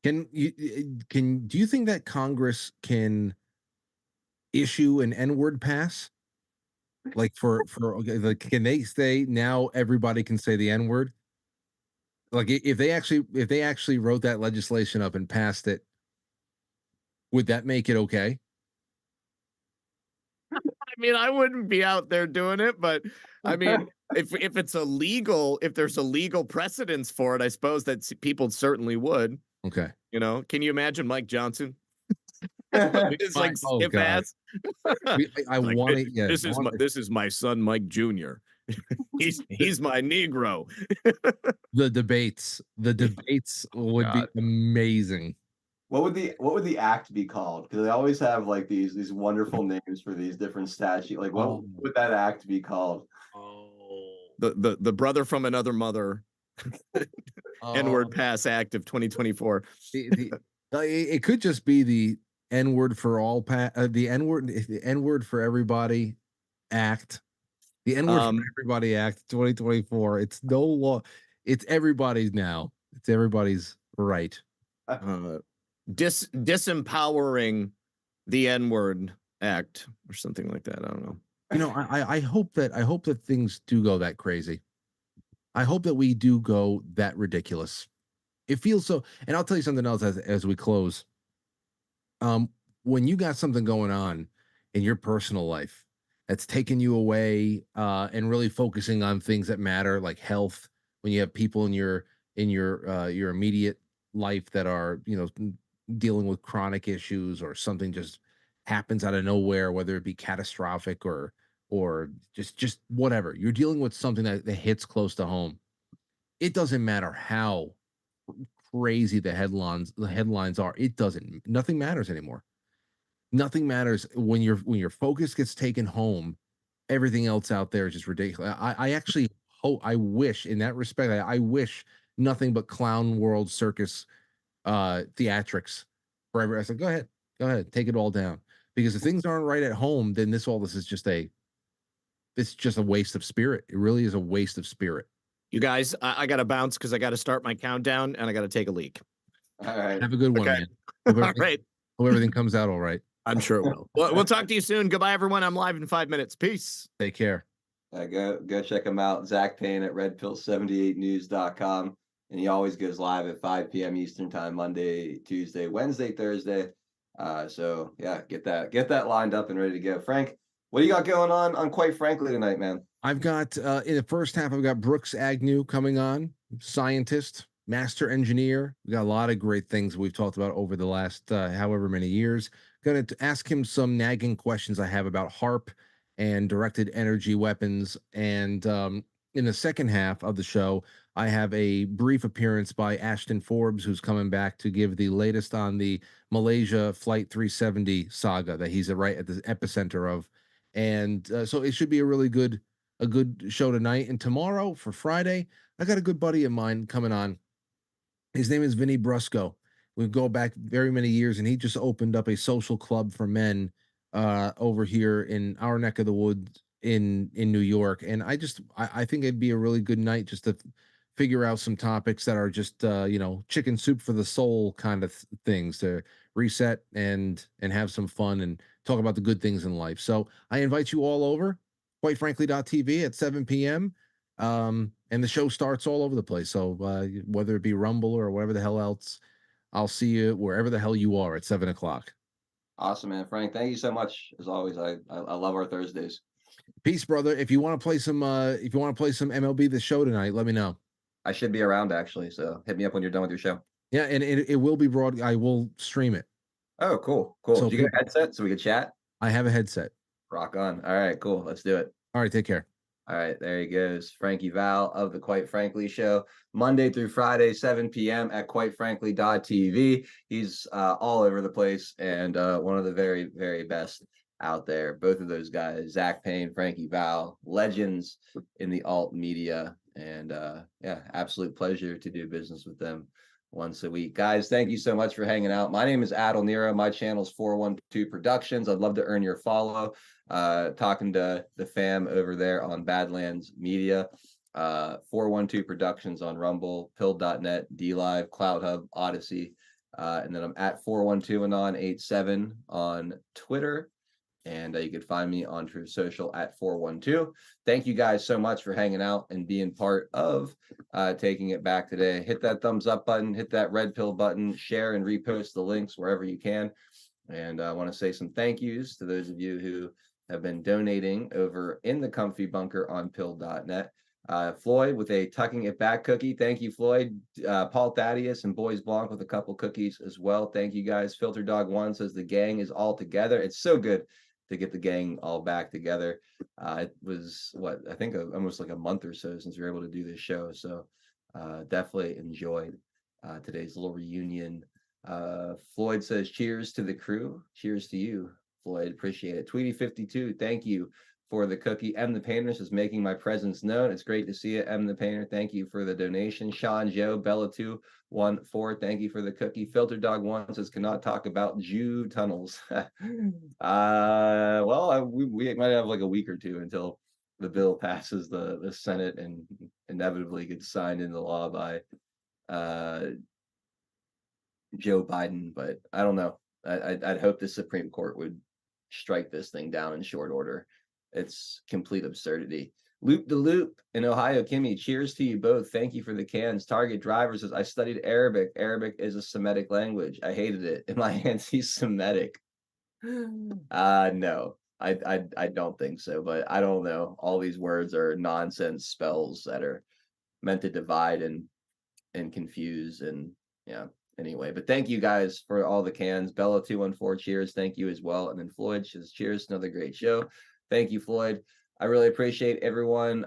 Do you think that Congress can issue an N-word pass? Like can they say now everybody can say the N-word? Like if they actually wrote that legislation up and passed it, would that make it okay? I mean, I wouldn't be out there doing it, but I mean, if it's illegal, if there's a legal precedence for it, I suppose that people certainly would. Okay. You know, can you imagine Mike Johnson? It's like Oh stiff God. ass. I Like, want it. Yeah. this is my son Mike Jr. he's my Negro. The debates would be God. amazing. What would the act be called? Because they always have like these wonderful names for these different statutes. Like, what would that act be called? The brother from another mother N-word pass act of 2024. It could just be the N-word for all the N-word for everybody act. The N-word for everybody act 2024. It's no law. It's everybody's now. It's everybody's right. Disempowering the N-word act or something like that. I don't know. You know, I hope that things do go that crazy. I hope that we do go that ridiculous. It feels so. And I'll tell you something else as we close. When you got something going on in your personal life that's taking you away and really focusing on things that matter, like health, when you have people in your immediate life that are, you know, dealing with chronic issues, or something just happens out of nowhere, whether it be catastrophic or just whatever, you're dealing with something that hits close to home. It doesn't matter how crazy the headlines are. Nothing matters anymore. Nothing matters when your focus gets taken home. Everything else out there is just ridiculous. I actually hope, I wish in that respect, I wish nothing but clown world circus theatrics forever. I said, go ahead, take it all down. Because if things aren't right at home, then all this is just a waste of spirit. It really is a waste of spirit. You guys, I got to bounce because I got to start my countdown and I got to take a leak. All right. Have a good one, Okay. man. All right. Hope everything comes out all right. I'm sure it will. We'll talk to you soon. Goodbye, everyone. I'm live in 5 minutes. Peace. Take care. Go check him out. Zach Payne at redpill78news.com. And he always goes live at 5 p.m. Eastern time, Monday, Tuesday, Wednesday, Thursday. So yeah, get that lined up and ready to go. Frank, what do you got going on Quite Frankly tonight, man? I've got in the first half, I've got Brooks Agnew coming on, scientist, master engineer. We got a lot of great things we've talked about over the last however many years. Going to ask him some nagging questions I have about HARP and directed energy weapons. And in the second half of the show, I have a brief appearance by Ashton Forbes, who's coming back to give the latest on the Malaysia Flight 370 saga that he's right at the epicenter of. And so it should be a really good show tonight. And tomorrow, for Friday, I got a good buddy of mine coming on. His name is Vinny Brusco. We go back very many years, and he just opened up a social club for men over here in our neck of the woods in New York. And I think it'd be a really good night just to figure out some topics that are just chicken soup for the soul kind of things, to reset and have some fun and talk about the good things in life. So I invite you all over, quitefrankly.tv at 7 p.m. And the show starts all over the place. So whether it be Rumble or whatever the hell else, I'll see you wherever the hell you are at 7 o'clock. Awesome, man. Frank, thank you so much. As always, I love our Thursdays. Peace, brother. If you want to play some MLB The Show tonight, let me know. I should be around actually, so hit me up when you're done with your show. Yeah, and it will be I will stream it. Oh, cool. So did you get a headset so we could chat? I have a headset. Rock on. All right, cool. Let's do it. All right, take care. All right, there he goes. Frankie Val of the Quite Frankly Show, Monday through Friday, 7 p.m. at quitefrankly.tv. He's all over the place and one of the very, very best out there. Both of those guys, Zach Payne, Frankie Val, legends in the alt media. And absolute pleasure to do business with them once a week. Guys, thank you so much for hanging out. My name is Adel Nero. My channel's 412 Productions. I'd love to earn your follow. Talking to the fam over there on Badlands Media. 412 Productions on Rumble, pill.net, DLive, Cloud Hub, Odyssey. And then I'm at 412 Anon 87 on Twitter. And you can find me on Truth Social at 412. Thank you guys so much for hanging out and being part of Taking It Back today. Hit that thumbs up button, hit that red pill button, share and repost the links wherever you can. And I want to say some thank yous to those of you who have been donating over in the comfy bunker on pill.net. Floyd with a Tucking It Back cookie. Thank you, Floyd. Paul Thaddeus and Boys Blanc with a couple cookies as well. Thank you guys. Filter Dog 1 says the gang is all together. It's so good to get the gang all back together. It was I think almost like a month or so since we were able to do this show. So definitely enjoyed today's little reunion. Floyd says, cheers to the crew. Cheers to you, Floyd. Appreciate it. Tweety52, thank you for the cookie. M the Painter says, making my presence known. It's great to see you, M the Painter. Thank you for the donation. Sean Joe, Bella214, thank you for the cookie. Filter Dog 1 says, cannot talk about Jew tunnels. Well, we might have like a week or two until the bill passes the Senate and inevitably gets signed into law by Joe Biden, but I don't know. I'd hope the Supreme Court would strike this thing down in short order. It's complete absurdity. Loop the Loop in Ohio, Kimmy, cheers to you both. Thank you for the cans. Target Driver says, I studied Arabic. Arabic is a Semitic language. I hated it. Am I anti-Semitic? No, I don't think so, but I don't know. All these words are nonsense spells that are meant to divide and confuse, and yeah. Anyway, but thank you guys for all the cans. Bella214, cheers. Thank you as well. And then Floyd says, cheers. Another great show. Thank you, Floyd. I really appreciate everyone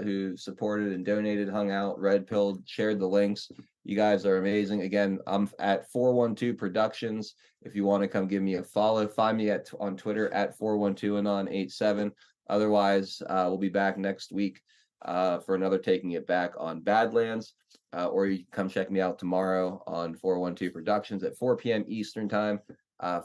who supported and donated, hung out, red pilled, shared the links. You guys are amazing. Again, I'm at 412 Productions. If you want to come give me a follow, find me on Twitter at 412anon87. Otherwise, we'll be back next week for another Taking It Back on Badlands. Or you can come check me out tomorrow on 412 Productions at 4 p.m. Eastern time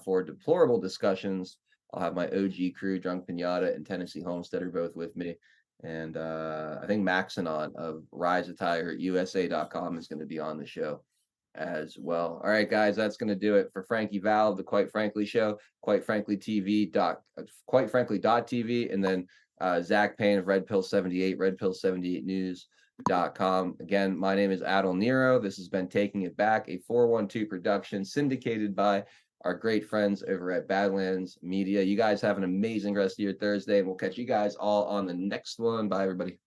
for Deplorable Discussions. I'll have my OG crew, Drunk Pinata and Tennessee Homesteader, both with me. And I think Maxanon of RiseAttire.USA.com is going to be on the show as well. All right, guys, that's going to do it for Frankie Val, the Quite Frankly Show, Quite Frankly TV, Quite Frankly.tv, and then Zach Payne of Red Pill 78, Red Pill 78 News.com. Again, my name is Adel Nero. This has been Taking It Back, a 412 production syndicated by our great friends over at Badlands Media. You guys have an amazing rest of your Thursday, and we'll catch you guys all on the next one. Bye, everybody.